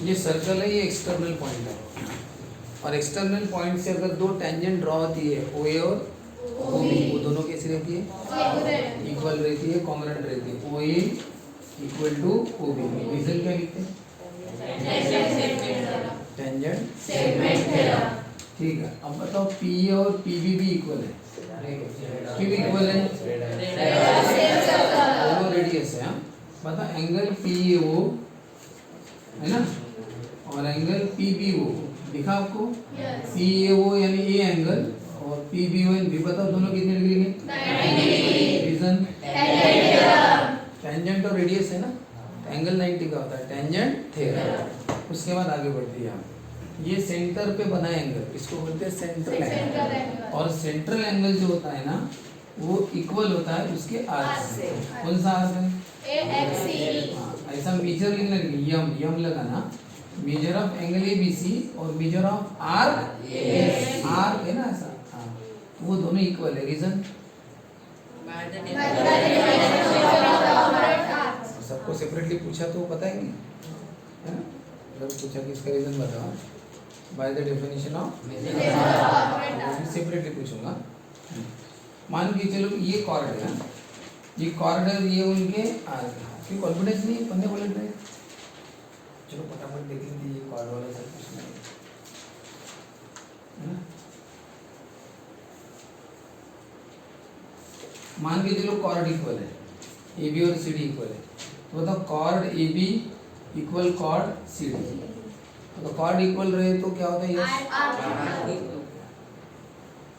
ये सर्कल है, ये एक्सटर्नल पॉइंट है, और एक्सटर्नल पॉइंट से अगर दो टेंजेंट ड्रॉ होती है ओ ए और ओ बी, वो दोनों कैसी रहती है? इक्वल रहती है, कॉन्ग्रुएंट रहती है। O A equal to O B. Reason क्या लिखते हैं? Tangent segment theorem. ठीक है, अब बताओ पी ए और पी बी भी इक्वल है, क्यों इक्वल है? दोनों रेडियस है। बता, एंगल पी ए ओ है ना, और एंगल पी बी ओ दिखा आपको? पी ए ओ यानी ए एंगल, और पी बी ओ यानी बी। बताओ दोनों कितने डिग्री के? 90 डिग्री। रीजन? टेंजेंट और रेडियस है ना, एंगल 90 का होता है, टेंजेंट थ्योरम। उसके बाद आगे बढ़ती है। ये सेंटर पे बना एंगल, इसको बोलते हैं सेंट्रल एंगल। और सेंट्रल एंगल जो होता है ना, वो इक्वल होता है उसके आर्क से। कौन सा आर्क है? ऐसा मेजर लिखना, यम यम लगाना, measure of angle A B C और मेजर ऑफ आर्क है ना ऐसा। हाँ, वो दोनों इक्वल है। रीजन? सबको सेपरेटली पूछा तो पता है नहीं, है ना? अगर पूछा कि इसका रीजन बताओ, by the definition of, separately पूछूंगा। मान के चलो ये कॉर्ड है, ये कॉर्ड है, ये उनके आर्क है। क्यों कॉन्फिडेंस नहीं है? पन्ने पलट रहे। चलो फटाफट देख लीजिए, ये कॉर्ड वाला सब कुछ नहीं है ना। मान के चलो कॉर्ड इक्वल है, ए बी और सी डी इक्वल है, तो बताओ chord A B equal chord C D. तो कॉर्ड इक्वल रहे तो क्या होता है? यस,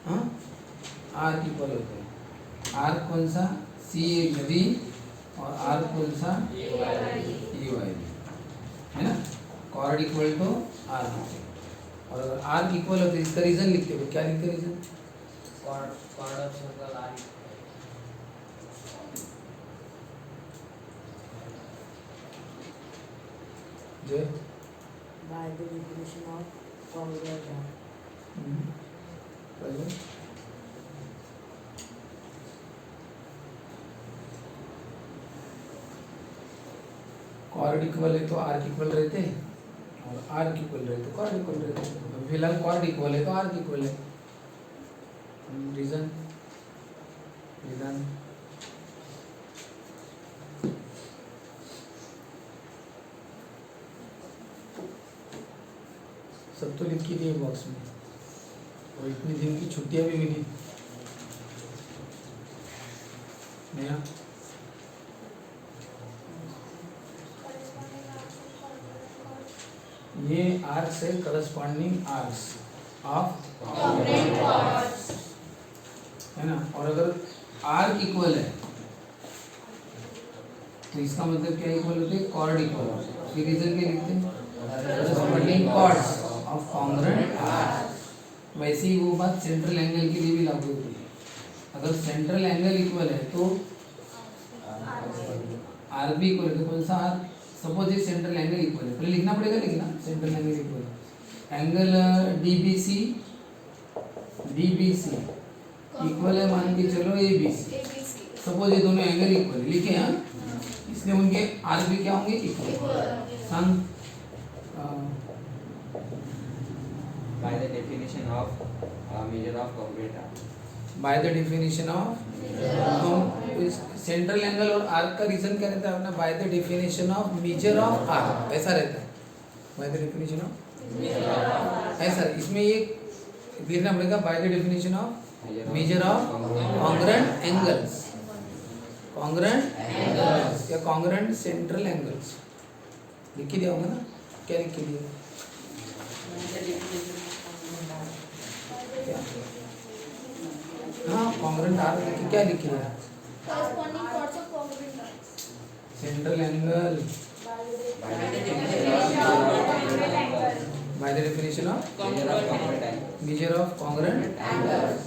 हाँ, आर्क इक्वल होते हैं। आर्क कौन सा? सी ए बी, और आर्क कौन सा? ए वाई बी, है ना। कॉर्ड इक्वल टू आर्क, और अगर आर्क इक्वल होते इसका रीजन लिखते हो, क्या लिखते हैं reason? Chord of circle arc जो by the definition of congruent arc. Chord equal है तो आर्क इक्वल रहते हैं, और आर्क इक्वल रहे तो कॉर्ड इक्वल रहते हैं। फिलहाल कॉर्ड इक्वल है तो आर्क इक्वल है। रीजन? रीजन सब तो लिख के दिए बॉक्स में, और इतनी दिन की छुट्टियां भी मिली नया। ये आर्क्स है, करस्पॉन्डिंग आर्क्स ऑफ है ना। और अगर आर्क इक्वल है तो इसका मतलब क्या इक्वल होते हैं? कॉर्ड इक्वल होते हैं। इसके रीजन क्या लिखते हैं? Corresponding chords of congruent arc. वैसे ही वो बात सेंट्रल एंगल के लिए भी लागू होती है। अगर सेंट्रल एंगल इक्वल है तो आर भी इक्वल है, तो कौन सा आर? सपोज ये सेंट्रल एंगल इक्वल है, पहले लिखना पड़ेगा, लेकिन ना सेंट्रल एंगल इक्वल है। Angle D B C equal है, मान के चलो ए बी सी। सपोज ये दोनों एंगल इक्वल है, लिखे हैं, इसलिए उनके आर भी क्या होंगे? Equal. by the definition of measure of congruent arc. By the definition of, central angle और आर्क का रीजन क्या रहता है अपना? By the definition of major of arc, ऐसा रहता है। बाय द डेफिनेशन ऑफ ऐसा, इसमें ये लिखना पड़ेगा by the definition of measure of congruent angles, congruent angles या कॉन्ग्रुएंट सेंट्रल एंगल्स। लिख के दिया होगा ना, क्या लिख के दिया? हाँ, कॉन्ग्रुएंट आर्क लिख के क्या लिख के दिया? corresponding chords of congruent arcs. Central angle by the definition of measure of congruent angles,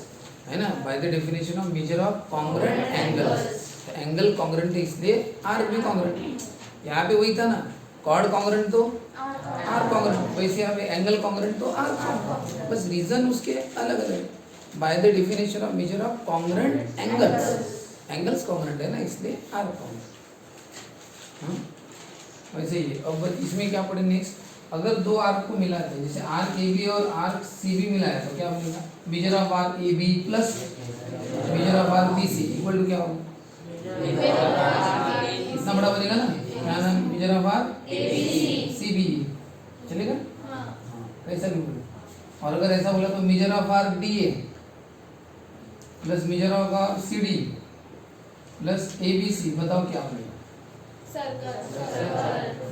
है ना। By the definition of measure of congruent angles, angle congruent है इसलिए आर्क भी कॉन्ग्रुएंट। यहाँ पे वही था ना, कॉर्ड कॉन्ग्रुएंट तो आर्क कॉन्ग्रुएंट, वैसे यहाँ पे एंगल कॉन्ग्रुएंट तो आर्क, बस रीजन उसके अलग अलग। By the definition of measure of congruent angles, angles congruent है ना, इसलिए आर्क कॉन्ग्रुएंट। वैसे ही अब इसमें क्या पढ़े नेक्स्ट, अगर दो आर्क को मिलाते हैं, जैसे आर्क ए बी और आर्क सी बी मिलाया तो क्या बनेगा, measure of arc A B plus measure of arc B C equal to क्या होगा, इतना बड़ा बनेगा ना, क्या नाम, measure of arc C B, चलेगा कैसा भी बोलो। और अगर ऐसा बोला तो measure of arc D A plus measure of arc C D plus A B C, बताओ क्या बनेगा, सर्कल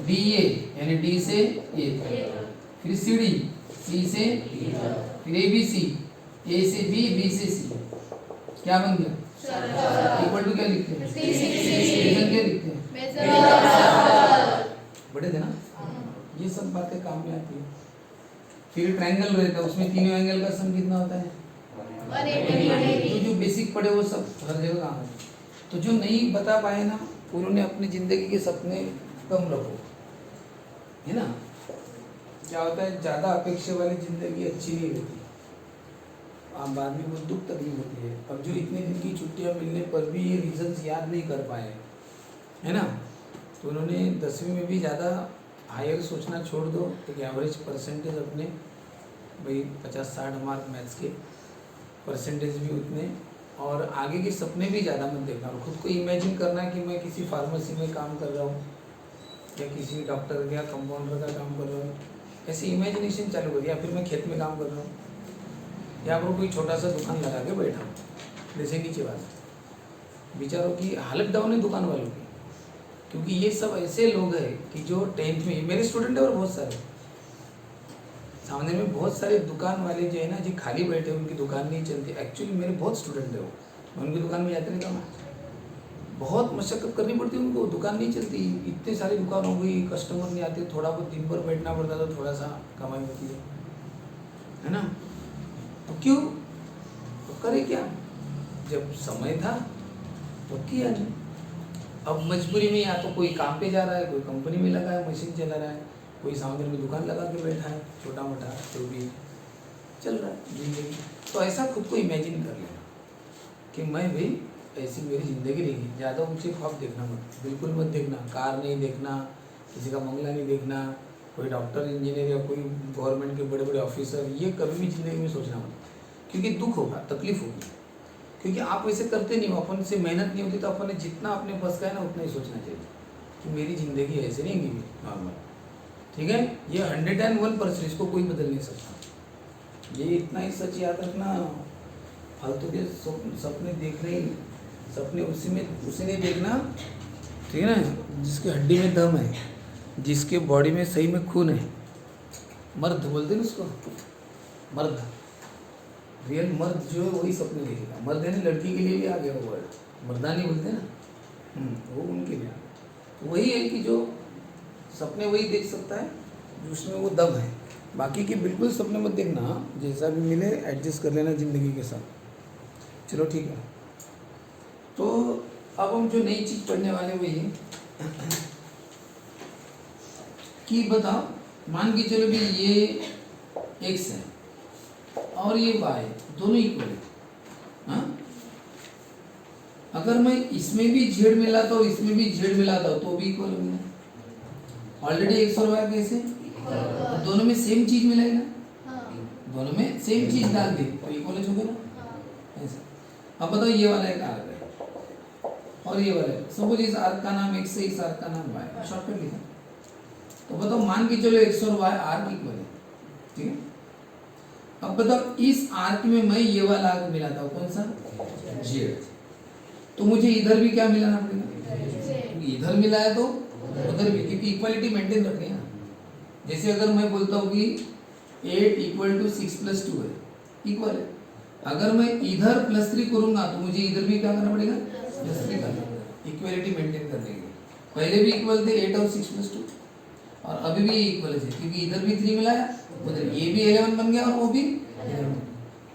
डी ए यानी डी से ए, फिर सी डी सी से, फिर ए बी सी ए से बी, बी से सी, क्या बन गया, इक्वल टू क्या लिखते हैं, रीजन क्या लिखते हैं, बड़े थे ना, ये सब बातें काम में आती है। फिर ट्रायंगल रहता है, उसमें तीनों एंगल का सम कितना होता है, तो जो बेसिक पढ़े वो सब हर जगह काम है। तो जो नहीं बता पाए ना उन्होंने अपनी जिंदगी के सपने कम रखो, है ना। क्या होता है, ज़्यादा अपेक्षा वाली जिंदगी अच्छी नहीं रहती, आप बाद में बहुत दुख तकलीफ होती है। अब जो इतने दिन की छुट्टियां मिलने पर भी ये रीजंस याद नहीं कर पाए, है ना, तो उन्होंने 10वीं में भी ज़्यादा हायर सोचना छोड़ दो, एक एवरेज परसेंटेज अपने भाई 50-60 मार्क मैथ्स के परसेंटेज भी उतने, और आगे के सपने भी ज़्यादा मत देखना, और खुद को इमेजिन करना कि मैं किसी फार्मेसी में काम कर रहा हूँ या किसी डॉक्टर या कंपाउंडर का काम कर रहा हूँ, ऐसे इमेजिनेशन चालू कर, या फिर मैं खेत में काम कर रहा हूँ या फिर कोई छोटा सा दुकान लगा के बैठा हूँ, जैसे नीचे बात बेचारों की हालत डाउन है दुकान वालों की, क्योंकि ये सब ऐसे लोग हैं कि जो 10th में, मेरे स्टूडेंट है और बहुत सारे सामने में बहुत सारे दुकान वाले जो है ना, जो खाली बैठे उनकी दुकान नहीं चलती, एक्चुअली मेरे बहुत स्टूडेंट है वो, मैं उनकी दुकान में जाते रहता हूँ, बहुत मशक्कत करनी पड़ती है उनको, दुकान नहीं चलती, इतनी सारी दुकान हो गई, कस्टमर नहीं आते, थोड़ा बहुत दिन भर बैठना पड़ता तो थोड़ा सा कमाई होती है ना। तो क्यों, तो करे क्या, जब समय था तो किया नहीं, अब मजबूरी में या तो कोई काम पे जा रहा है, कोई कंपनी में लगा है, मशीन चला रहा है, कोई सामने में दुकान लगा के बैठा है, छोटा मोटा जो भी चल रहा है जिंदगी। तो ऐसा खुद को इमेजिन कर लेना कि मैं भी ऐसी मेरी ज़िंदगी रहेगी। ज़्यादा ऊंचे ख्वाब देखना मत, बिल्कुल मत देखना, कार नहीं देखना, किसी का बंगला नहीं देखना, कोई डॉक्टर इंजीनियर या कोई गवर्नमेंट के बड़े बड़े ऑफिसर, ये कभी भी ज़िंदगी में सोचना मत, क्योंकि दुख होगा, तकलीफ होगी, क्योंकि आप वैसे करते नहीं हो, अपन से मेहनत नहीं होती, तो अपन ने जितना अपने बस का है ना उतना ही सोचना चाहिए कि मेरी ज़िंदगी ऐसे नहीं होगी नॉर्मल, ठीक है। ये 101%, इसको कोई बदल नहीं सकता, ये इतना ही सच याद रखना। फालतू के सपने देखने ही, सपने उसी नहीं देखना, ठीक है ना, जिसके हड्डी में दम है, जिसके बॉडी में सही में खून है, मर्द बोलते हैं उसको, मर्द, रियल मर्द जो है वही सपने देखेगा। मर्द है ना, लड़की के लिए भी आ गया वो वर्ड, मर्दानी बोलते हैं ना, वो उनके लिए आ गया। तो वही है कि जो सपने वही देख सकता है जिसमें वो दम है, बाकी की बिल्कुल सपने मत देखना, जैसा भी मिले एडजस्ट कर लेना ज़िंदगी के साथ। चलो ठीक है, तो अब हम जो नई चीज़ पढ़ने वाले वो ये कि बताओ, मान के चलो भी ये x है और ये y, दोनों इक्वल है, हाँ? अगर मैं इसमें भी z मिलाता हूँ, इसमें भी z मिलाता हूँ तो भी इक्वल होगा। ऑलरेडी x और y कैसे, दोनों में सेम चीज मिलेगा, दोनों में सेम चीज डाल दी तो इक्वल हो जाएगा ना, ऐसा। अब बताओ, ये वाला एक आर्क है और ये वाला है, सपोज इस आर्क का नाम x है, इस आर्क का नाम y है, शॉर्टकट लिखा। तो बताओ, मान के चलो x और y आर्क इक्वल है, ठीक है। अब बताओ, इस आर्क में मैं ये वाला आर्क मिलाता हूँ, कौन सा, z, तो मुझे इधर भी क्या मिलाना पड़ेगा, इधर मिलाया तो उधर भी, क्योंकि इक्वालिटी मेंटेन रखनी है। जैसे अगर मैं बोलता हूँ कि 8 = 6 + 2 है, इक्वल है, अगर मैं इधर +3 करूंगा तो मुझे इधर भी क्या करना पड़ेगा, +3 करना पड़ेगा, इक्वालिटी मेंटेन करने के लिए। पहले भी इक्वल थे 8 और 6 + 2, और अभी भी इक्वल है, क्योंकि इधर भी 3 मिलाया, उधर ये भी 11 बन गया और वो भी 11,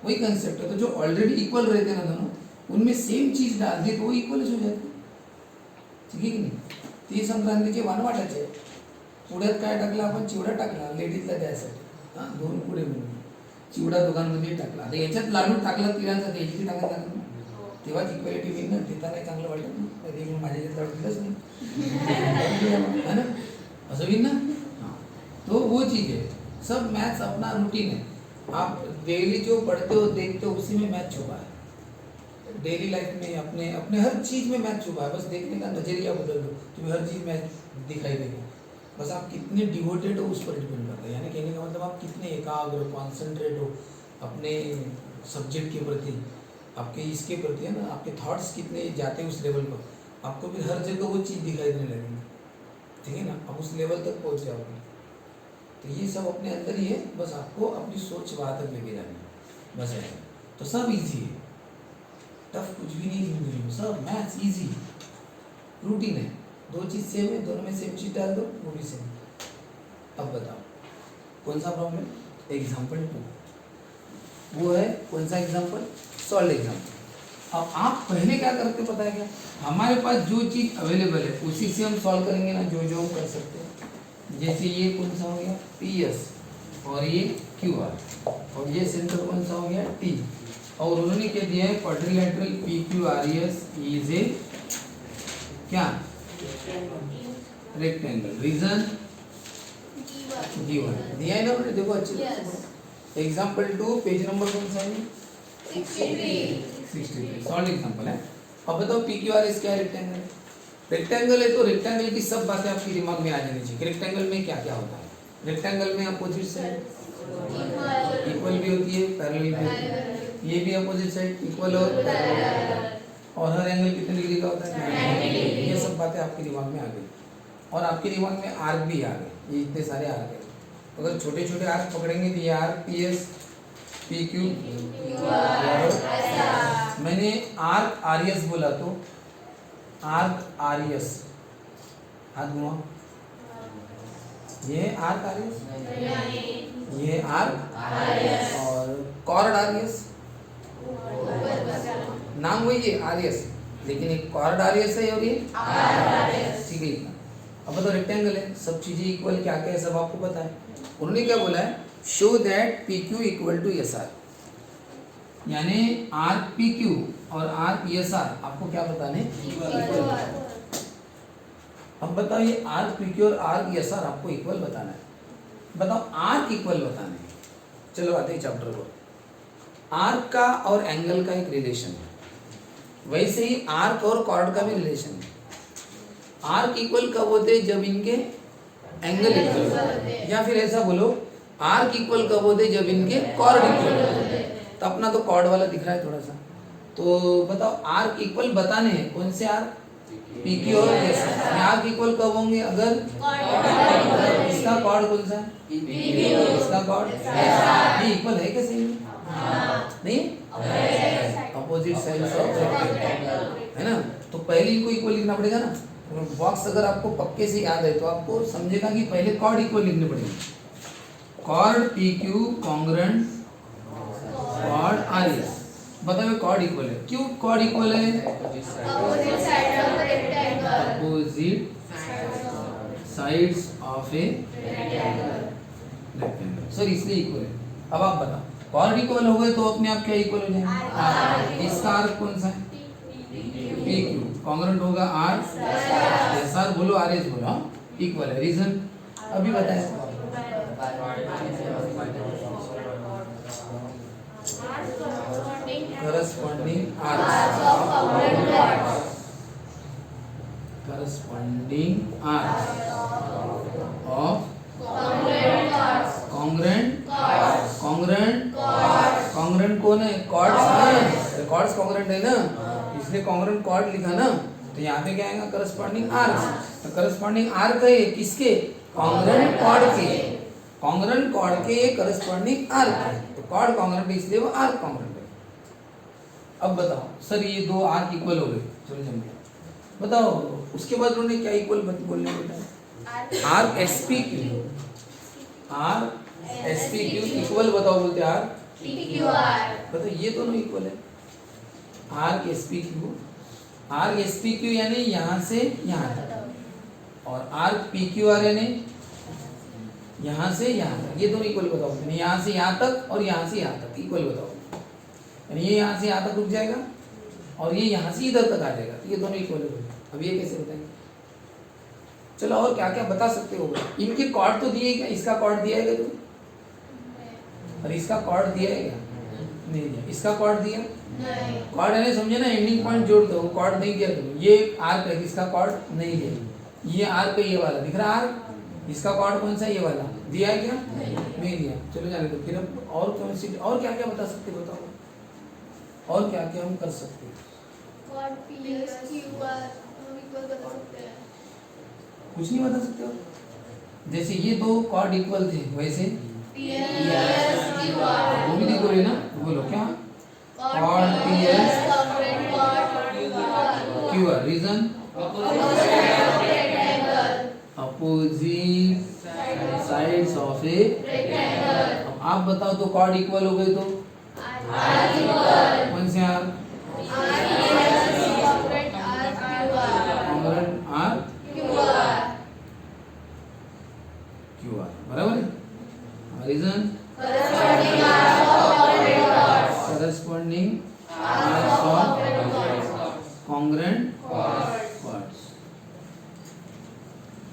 वही कंसेप्ट है। तो जो ऑलरेडी इक्वल रहते हैं ना दोनों, उनमें सेम चीज डाल दी तो वो इक्वल हो जाती, ठीक है की नाही। ती संक्रांतीचे वानवाटाचे, पुढ्यात काय टाकलं आपण, चिवडा टाकला लेडीजला द्यायसाठी, हां 2 पुढे म्हणून चिवडा दोघांमध्ये टाकला। आता याच्यात लाडू टाकला तिळाचा, त्याची टाकायला लागत ना, तेव्हाच इक्वॅलिटी होईल ना, देता नाही चांगलं वाटत ना, कधी माझ्या याच्यात लाडू दिलंच नाही, है ना, समझ ना? हाँ, तो वो चीज़ है, सब मैथ्स अपना रूटीन है। आप डेली जो पढ़ते हो देखते हो उसी में मैथ छुपा है। डेली लाइफ में अपने अपने हर चीज़ में मैथ छुपा है, बस देखने का नजरिया बदल दो, तुम्हें हर चीज़ मैथ दिखाई देगी। बस आप कितने डिवोटेड हो उस पर डिपेंड करता है। यानी कहने का मतलब आप कितने एकाग्र कॉन्सेंट्रेट हो अपने सब्जेक्ट के प्रति, आपके इसके प्रति है ना, आपके थॉट्स कितने जाते हैं उस लेवल पर, आपको भी हर जगह वो चीज़ दिखाई देने लगेगी। ठीक है ना, आप उस लेवल तक पहुंच जाओगे। तो ये सब अपने अंदर ही है, बस आपको अपनी सोच वहाँ तक लेके जानी है, बस ऐसा। तो सब इजी है, टफ कुछ भी नहीं जिंदगी में, सब मैथ्स इजी रूटीन है। दो चीज़ सेम है, दोनों में सेम चीज डाल दो वो भी सेम। अब बताओ कौन सा प्रॉब्लम? एग्जाम्पल 2 वो है कौन सा एग्जाम्पल? Solve example. अब आप पहले क्या करते पता है क्या? हमारे पास जो चीज़ अवेलेबल है उसी से हम सॉल्व करेंगे ना, जो जो हम कर सकते हैं। जैसे ये कौन सा हो गया? PS और ये QR और ये सेंटर कौन सा हो गया? T। और उन्होंने क्या दिया है? क्वाड्रिलेटरल PQRS इज ए क्या? रेक्टेंगल। रीजन गिवन दिया है ना उन्होंने, देखो अच्छे से। एग्जाम्पल 2 पेज नंबर कौन सा है? 63। सॉल्व एग्जाम्पल है। अब बताओ PQRS क्या है? रेक्टेंगल। रेक्टेंगल है तो रेक्टेंगल की सब बातें आपके दिमाग में आ जानी चाहिए। रेक्टेंगल में क्या क्या होता है? रेक्टेंगल में अपोजिट साइड इक्वल भी होती है, पैरेलल भी होती है। ये भी अपोजिट साइड इक्वल और हर एंगल कितने डिग्री का होता है? ये सब बातें आपके दिमाग में आ गई। और आपके दिमाग में आर्क भी आ गए, ये इतने सारे आर्क है। अगर छोटे छोटे आर्क पकड़ेंगे तो ये आर्क PS PQ मैंने आर्क RS बोला तो आर्क RS हाथ घुमाओ, ये आर्क RS, ये आर्क और कॉर्ड RS, नाम वही है RS, लेकिन एक कॉर्ड RS है और ये ठीक है इतना। अब बताओ रेक्टेंगल है, सब चीजें इक्वल क्या क्या है सब आपको पता है। उन्होंने क्या बोला है? Show that PQ equal to SR, यानी आर्क PQ और आर्क SR आपको क्या बताने? इक्वल। अब बताओ ये आर्क PQ और आर्क SR आपको इक्वल बताना है। बताओ आर्क इक्वल बताना है। चलो आते हैं चैप्टर को। आर्क का और एंगल का एक रिलेशन है, वैसे ही आर्क और कॉर्ड का भी रिलेशन है। आर्क इक्वल कब होते हैं? जब इनके एंगल इक्वल होते हैं, या फिर ऐसा बोलो आर्क इक्वल कब होते हैं? जब इनके कॉर्ड इक्वल होते हैं। तो अपना तो कॉर्ड वाला दिख रहा है थोड़ा सा, तो बताओ आर्क इक्वल बताने हैं कौन से आर्क? PQ और SR। आर्क इक्वल कब होंगे? अगर इसका कॉर्ड कौन सा? इसका कॉर्ड ये इक्वल है कैसे? नहीं, अपोजिट साइड्स ऑफ रेक्टेंगल है ना। तो पहले इनको इक्वल लिखना पड़ेगा ना। बॉक्स अगर आपको पक्के से याद है तो आपको समझेगा कि पहले कॉर्ड इक्वल लिखने पड़ेंगे। Chord PQ congruent chord RS। बताओ कॉर्ड इक्वल है, क्यों कॉर्ड इक्वल है? Opposite sides of a rectangle, sir इसलिए इक्वल है। अब आप बताओ कॉर्ड इक्वल हो गए तो अपने आप क्या इक्वल हो जाएगा? इसका आर्क कौन सा है? PQ कॉन्ग्रुएंट होगा R, SR बोलो RS बोलो, इक्वल है। रीजन अभी बताया। करस्पॉन्डिंग आर्क्स ऑफ कॉन्ग्रुएंट कौन है? कॉर्ड्स। कॉर्ड्स कॉन्ग्रुएंट है ना, इसलिए कॉन्ग्रुएंट कॉर्ड लिखा ना। तो यहाँ पे क्या आएगा? Corresponding arcs. तो करस्पॉन्डिंग आर्क है किसके? कॉन्ग्रुएंट कॉर्ड के। कॉन्ग्रुएंट कॉर्ड के करस्पॉन्डिंग आर्क है, तो कॉर्ड कॉन्ग्रुएंट इसलिए वो आर्क कॉन्ग्रुएंट है। अब बताओ सर ये दो आर्क इक्वल हो गए, चलो जम गया। बताओ उसके बाद उन्होंने क्या इक्वल बोलने बोला? Arc SPQ, arc SPQ equal बताओ बोलते आर्क PQR। बताओ ये दोनों इक्वल है। आर्क SPQ यानी यहाँ से यहाँ तक, और आर्क PQR यानी यहाँ से यहाँ तक, ये दोनों इक्वल बताओ। यानी यहाँ से यहाँ तक और यहाँ से यहाँ तक इक्वल बताओ। यानी ये यहाँ से यहाँ तक रुक जाएगा और ये यहाँ से इधर तक आ जाएगा, तो ये दोनों इक्वल हो गए। अब ये कैसे बताएंगे? चलो और क्या क्या बता सकते हो? इनके कॉर्ड तो दिए क्या? इसका कॉर्ड दिया है क्या? और इसका कॉर्ड दिया है क्या? नहीं दिया। इसका कॉर्ड दिया? नहीं। कॉर्ड है ना, समझे ना, एंडिंग पॉइंट जोड़ दो, कॉर्ड नहीं दिया तुम। ये आर्क है, इसका कॉर्ड नहीं दिया। ये आर्क है, ये वाला दिख रहा आर्क, इसका कॉर्ड कौन सा? ये वाला दिया है क्या? नहीं दिया। चलो जाने दो। फिर अब और कौन सी, और क्या क्या बता सकते बताओ? और क्या क्या हम कर सकते? कॉर्ड PS QR हम इक्वल बता सकते हैं। कुछ नहीं बता सकते हो? जैसे ये दो कॉर्ड इक्वल थे वैसे PS QR वो भी देखो ना, बोलो क्या? Chord PS congruent chord QR QR reason rectangle opposite sides of a. Rectangle अब आप बताओ तो कॉर्ड इक्वल हो गए तो R इक्वल कौन से R? PS congruent R QR congruent R QR QR बराबर है। Reason corresponding R congruent chords corresponding arcs of congruent chords.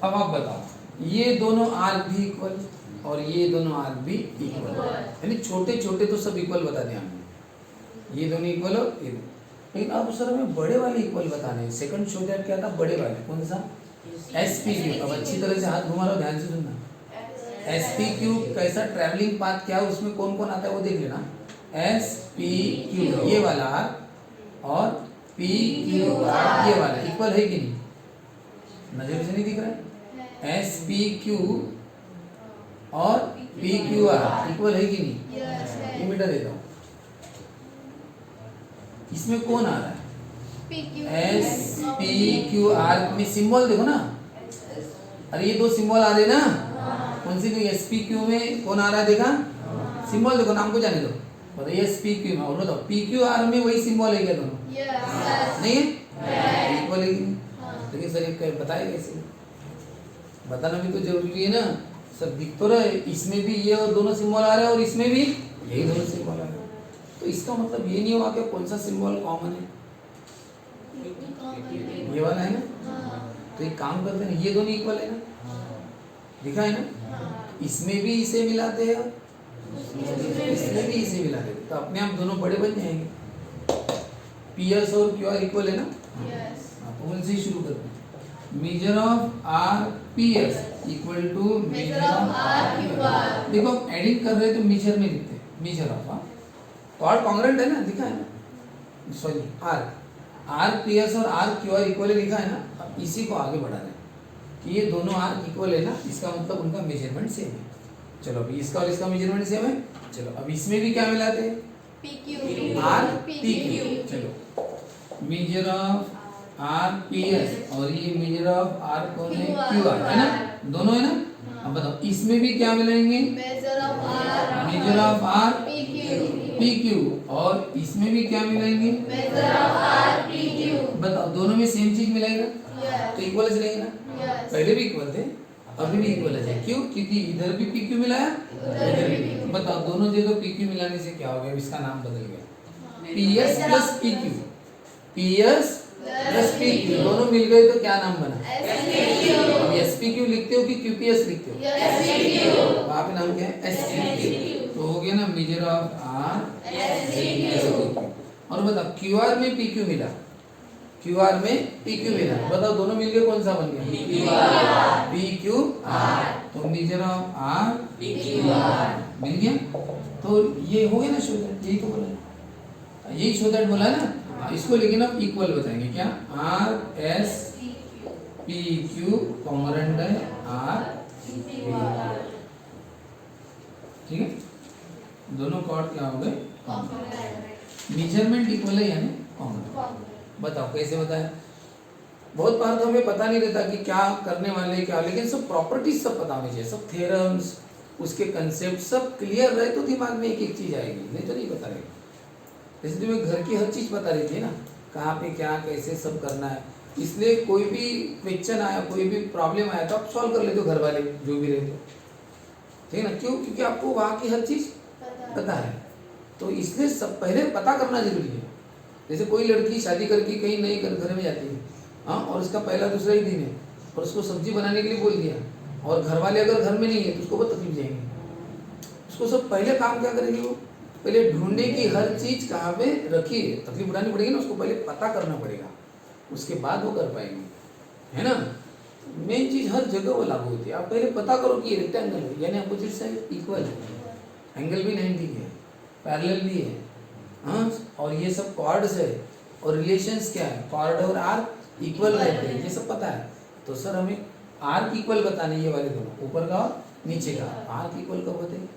अब आप बताओ, ये दोनों आर्क भी इक्वल और ये दोनों आर्क भी इक्वल, यानी छोटे छोटे तो सब इक्वल बता दिया हमने। ये दोनों इक्वल हो, ये लेकिन अब सर हमें बड़े वाले इक्वल बताने हैं। सेकंड शो दैट क्या था? बड़े वाले कौन सा? SPQ। अब अच्छी तरह से हाथ घुमा लो, ध्यान से सुनना। SPQ कैसा ट्रैवलिंग पाथ क्या है, उसमें कौन कौन आता है वो देख लेना। SPQ ये वाला आर्क और PQR ये वाला इक्वल है कि नहीं? नजर से नहीं दिख रहा है? SPQ और PQR इक्वल है कि नहीं? यस ये मीटर देता हूँ। इसमें कौन आ रहा है? PQ SPQR में सिंबल देखो ना, अरे ये दो सिंबल आ रहे ना, कौन सी? तो SPQ में कौन आ रहा है देखा? सिंबल देखो, नाम को जाने दो, बताइए। SPQ में और बताओ PQR में वही सिंबल है क्या दोनों? यस नहीं है? इक्वल है कि नहीं? लेकिन सर ये बताए कैसे? बताना भी तो जरूरी है ना। सर दिख तो रहा है, इसमें भी ये और दोनों सिंबल आ रहे हैं और इसमें भी यही दोनों सिंबल आ रहे हैं। तो इसका मतलब ये नहीं हुआ कि कौन सा सिंबल कॉमन है? ये वाला है ना। तो एक काम करते हैं, ये दोनों इक्वल है ना, दिखा है ना। इसमें भी इसे मिलाते हैं, इसमें भी इसे मिलाते हैं, तो अपने आप दोनों बड़े बन जाएंगे। PS और QR इक्वल है ना। यस तो उनसे ही शुरू करते हैं। Major of RPS equal to major of RQR देखो हम एडिंग कर रहे हैं तो मेजर में लिखते हैं, मेजर ऑफ कॉर्ड कॉन्ग्रुएंट है ना, दिखा है ना, सॉरी RPS और RQR इक्वल है लिखा है ना। अब इसी को आगे बढ़ा रहे हैं कि ये दोनों आर्क इक्वल है ना, इसका मतलब उनका मेजरमेंट सेम है। चलो अभी इसका और इसका मेजरमेंट सेम है। चलो अब इसमें भी क्या मिलाते हैं? PQ RPQ। चलो मेजर ऑफ RPS और ये मेजर ऑफ R कौन है? QR है ना, दोनों है ना। अब बताओ इसमें भी क्या मिलाएंगे? Measure of R measure of R PQ और इसमें भी क्या मिलाएंगे? मेजर ऑफ R PQ बताओ दोनों में सेम चीज मिलाएगा यस तो इक्वल चलेगा ना। यस पहले भी इक्वल थे, अभी भी इक्वल है। क्यों? क्योंकि इधर भी PQ मिलाया, उधर भी PQ। बताओ दोनों जगह PQ मिलाने से क्या हो गया? इसका नाम बदल गया, PS plus PQ। PS plus PQ दोनों मिल गए तो क्या नाम बना? SPQ अब SPQ लिखते हो कि QPS लिखते हो? SPQ वहाँ पे नाम क्या है? SPQ। तो हो गया ना मेजर ऑफ R SPQ और बताओ QR में PQ मिला, QR में PQ मिला, बताओ दोनों मिलके कौन सा बन गया? PQR। तो मेजर ऑफ R मिल गया। तो ये हो गया ना शो दैट, यही तो बोला है, यही शो दैट बोला है ना। इसको लेकिन अब इक्वल बताएंगे क्या? RSPQ कॉन्ग्रुएंट है R। ठीक है, दोनों कॉर्ड क्या हो गए? मेजरमेंट इक्वल है यानी कॉन्ग्रुएंट। बताओ कैसे बताया? बहुत बार तो हमें पता नहीं रहता कि क्या करने वाले क्या, लेकिन सब प्रॉपर्टीज सब पता होनी चाहिए, सब थ्योरम्स उसके कंसेप्ट सब क्लियर रहे तो दिमाग में एक एक चीज आएगी, नहीं तो नहीं पता रहेगा। जैसे तुम्हें घर की हर चीज पता रहती है ना, कहाँ पे क्या कैसे सब करना है, इसलिए कोई भी क्वेश्चन आया, कोई भी प्रॉब्लम आया तो आप सॉल्व कर लेते हो, घर वाले जो भी रहते हो, ठीक है ना। क्यों? क्योंकि आपको वहाँ की हर चीज पता है, तो इसलिए सब पहले पता करना जरूरी है। जैसे कोई लड़की शादी करके कहीं नए घर में जाती है, हाँ, और उसका पहला दूसरा ही दिन है, और उसको सब्जी बनाने के लिए बोल दिया, और घर वाले अगर घर में नहीं है तो उसको बहुत तकलीफ जाएंगे। उसको सब पहले काम क्या करेगी वो, पहले ढूंढने की हर चीज़ कहाँ पे रखी है, तकलीफ उठानी पड़ेगी ना, उसको पहले पता करना पड़ेगा, उसके बाद वो कर पाएंगे, है ना। मेन चीज़ हर जगह वो लागू होती है। आप पहले पता करो कि ये रेक्टेंगल है, यानी अपोजिट साइड इक्वल है, एंगल भी 90 है, पैरेलल भी है, हाँ, और ये सब कॉर्ड्स है, और रिलेशंस क्या है, कॉर्ड और आर्क इक्वल रहते हैं, ये सब पता है। तो सर हमें आर्क इक्वल बताने, ये वाले दोनों, ऊपर का और नीचे का, आर्क इक्वल कब होते हैं,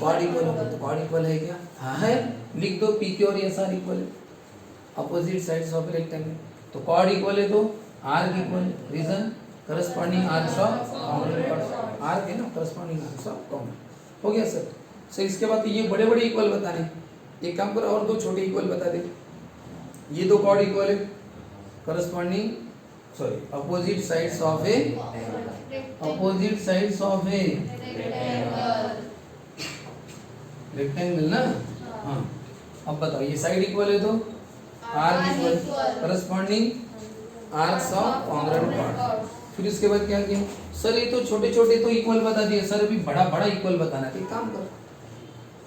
कॉर्ड इक्वल होता है। तो कॉर्ड इक्वल है क्या, हाँ है, लिख दो पी क्यू और एस आर इक्वल है, अपोजिट साइड्स ऑफ रेक्टेंगल। तो कॉर्ड इक्वल है तो arc equal, reason corresponding arcs of common, arc है ना, करस्पॉन्डिंग आर्क्स ऑफ कॉमन, हो गया सर। सर इसके बाद ये बड़े बड़े इक्वल बताने, एक काम करो और दो छोटे इक्वल बता दे। ये दो कॉर्ड इक्वल है, corresponding sorry opposite sides of a, opposite sides of a rectangle ना, हाँ। अब बताओ ये साइड इक्वल है तो arc equal, corresponding arcs of congruent chord. फिर इसके बाद क्या किया सर, ये तो छोटे छोटे तो इक्वल बता दिए सर, अभी बड़ा बड़ा इक्वल बताना है। एक काम करो,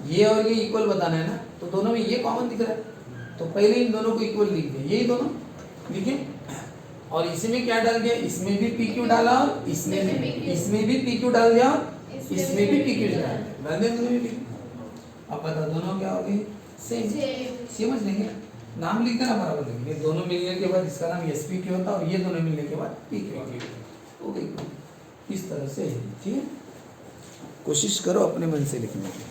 ये और ये इक्वल बताना है ना, तो दोनों में ये कॉमन दिख रहा है, तो पहले इन दोनों को इक्वल लिख दिया, यही दोनों लिखे, और इसमें क्या डाल दिया, इसमें भी पी क्यू डाला, और इसमें भी पी क्यू डाल दिया, इसमें भी पी क्यू डाल दिया। अब बता दोनों क्या हो गए, सेम, समझ लेंगे, नाम लिख देना बराबर लिखेंगे। दोनों मिलने के बाद इसका नाम एस पी क्यू होता है, और ये दोनों मिलने के बाद पी क्यू हो गई। इस तरह से ठीक है, कोशिश करो अपने मन से लिखने की।